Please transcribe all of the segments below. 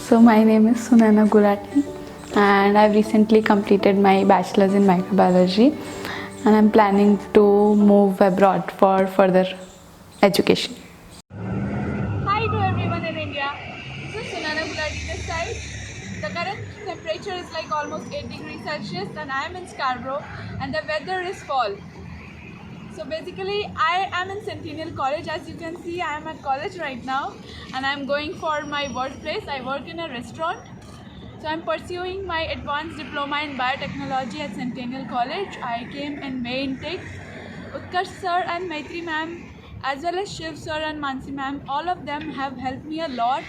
So my name is Sunaina Gulati and I've recently completed my bachelor's in microbiology and I'm planning to move abroad for further education. Hi to everyone in India. This is Sunaina Gulati this side. The current temperature is like almost 8 degrees Celsius and I am in Scarborough and the weather is fall. So basically I am in Centennial College. As you can see, I am at college right now and I am going for my workplace. I work in a restaurant. So I'm pursuing my advanced diploma in biotechnology at Centennial College. I came in May intake. Utkarsh sir and Maitri ma'am, as well as Shiv sir and Mansi ma'am, all of them have helped me a lot.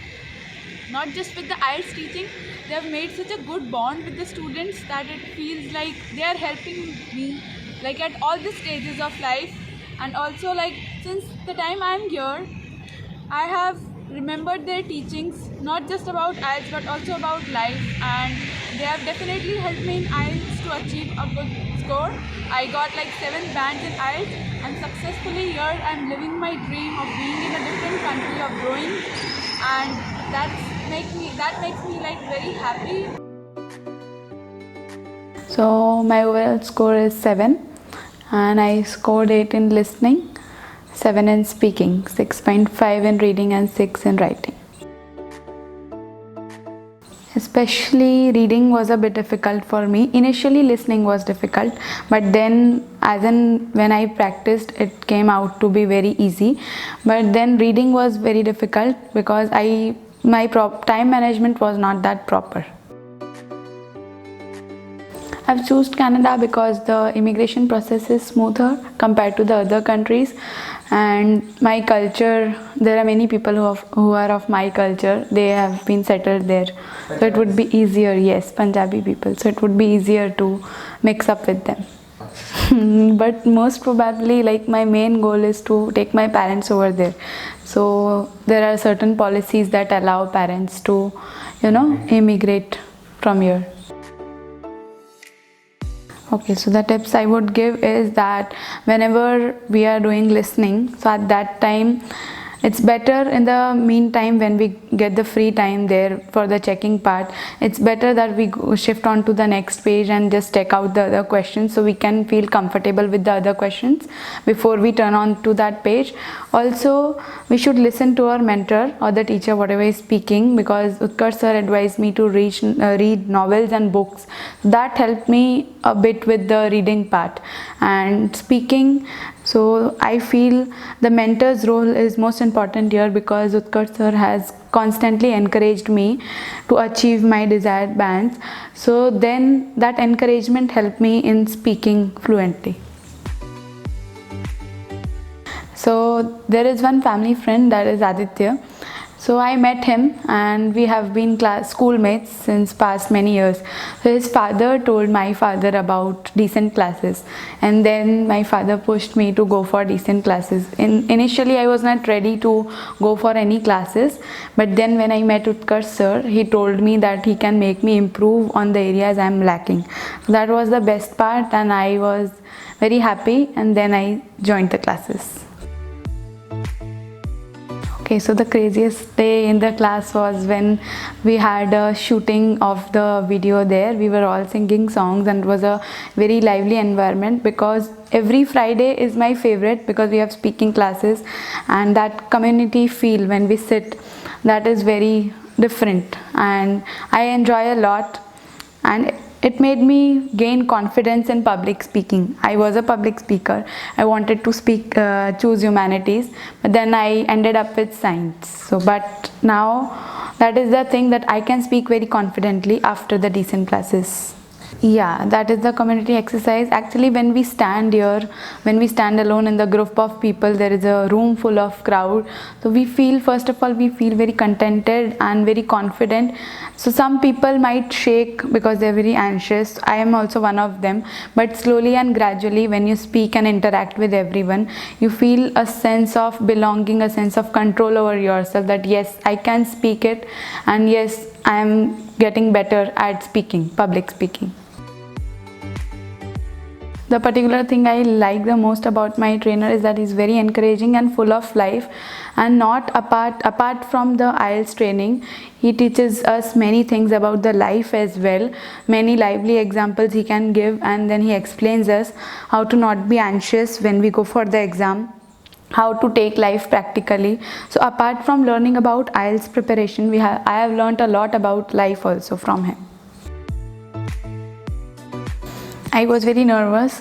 Not just with the IELTS teaching, they have made such a good bond with the students that it feels like they are helping me like at all the stages of life. And also, like, since the time I am here, I have remembered their teachings not just about IELTS but also about life, and they have definitely helped me in IELTS to achieve a good score. I got like 7 bands in IELTS and successfully here I am living my dream of being in a different country, of growing, and that makes me like very happy. So my overall score is 7 and I scored 8 in listening, 7 in speaking, 6.5 in reading and 6 in writing. Especially reading was a bit difficult for me. Initially listening was difficult, but then when I practiced it came out to be very easy. But then reading was very difficult because my time management was not that proper. I've chosen Canada because the immigration process is smoother compared to the other countries, and my culture, there are many people who are of my culture. They have been settled there, so it would be easier. Yes, Punjabi people, so it would be easier to mix up with them. But most probably, like, my main goal is to take my parents over there. So there are certain policies that allow parents to, immigrate from here. Okay, so the tips I would give is that whenever we are doing listening, so at that time it's better, in the meantime when we get the free time there for the checking part, it's better that we shift on to the next page and just check out the other questions so we can feel comfortable with the other questions before we turn on to that page. Also, we should listen to our mentor or the teacher, whatever is speaking, because Utkarsh sir advised me to read novels and books. That helped me a bit with the reading part. And speaking, so I feel the mentor's role is most important here because Utkarsh sir has constantly encouraged me to achieve my desired bands. So then that encouragement helped me in speaking fluently. So there is one family friend, that is Aditya. So I met him and we have been schoolmates since past many years. So his father told my father about decent classes, and then my father pushed me to go for decent classes. Initially I was not ready to go for any classes, but then when I met Utkarsh sir, he told me that he can make me improve on the areas I am lacking. So that was the best part and I was very happy, and then I joined the classes. Okay, so the craziest day in the class was when we had a shooting of the video there. We were all singing songs and it was a very lively environment because every Friday is my favorite because we have speaking classes, and that community feel when we sit, that is very different and I enjoy a lot, and it made me gain confidence in public speaking. I was a public speaker. I wanted to choose humanities, but then I ended up with science. So, but now that is the thing that I can speak very confidently after the decent classes. Yeah, that is the community exercise. Actually, when we stand here, when we stand alone in the group of people, there is a room full of crowd. So we feel, first of all, we feel very contented and very confident. So some people might shake because they're very anxious. I am also one of them. But slowly and gradually, when you speak and interact with everyone, you feel a sense of belonging, a sense of control over yourself, that yes, I can speak it, and yes, I am getting better at speaking, public speaking. The particular thing I like the most about my trainer is that he's very encouraging and full of life, and not apart from the IELTS training, he teaches us many things about the life as well. Many lively examples he can give, and then he explains us how to not be anxious when we go for the exam, how to take life practically. So apart from learning about IELTS preparation, I have learned a lot about life also from him. I was very nervous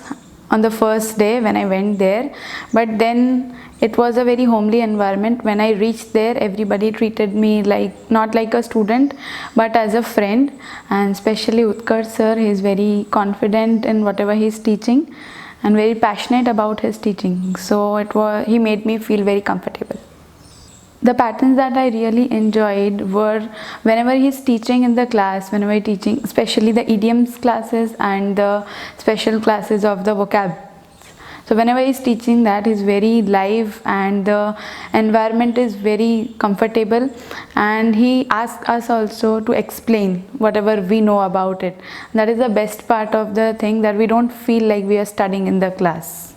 on the first day when I went there, but then it was a very homely environment. When I reached there, everybody treated me like, not like a student, but as a friend. And especially Utkarsh sir, he is very confident in whatever he is teaching and very passionate about his teaching. So he made me feel very comfortable. The patterns that I really enjoyed were whenever he's teaching in the class, whenever he's teaching, especially the idioms classes and the special classes of the vocab. So whenever he's teaching that, he's very live and the environment is very comfortable, and he asks us also to explain whatever we know about it. That is the best part of the thing, that we don't feel like we are studying in the class.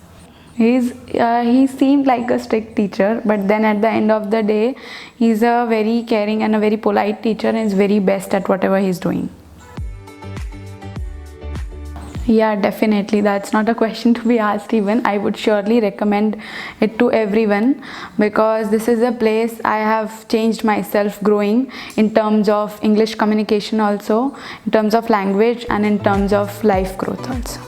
He seemed like a strict teacher, but then at the end of the day, he's a very caring and a very polite teacher, and is very best at whatever he's doing. Yeah, definitely. That's not a question to be asked even. I would surely recommend it to everyone, because this is a place I have changed myself, growing in terms of English communication also, in terms of language, and in terms of life growth also.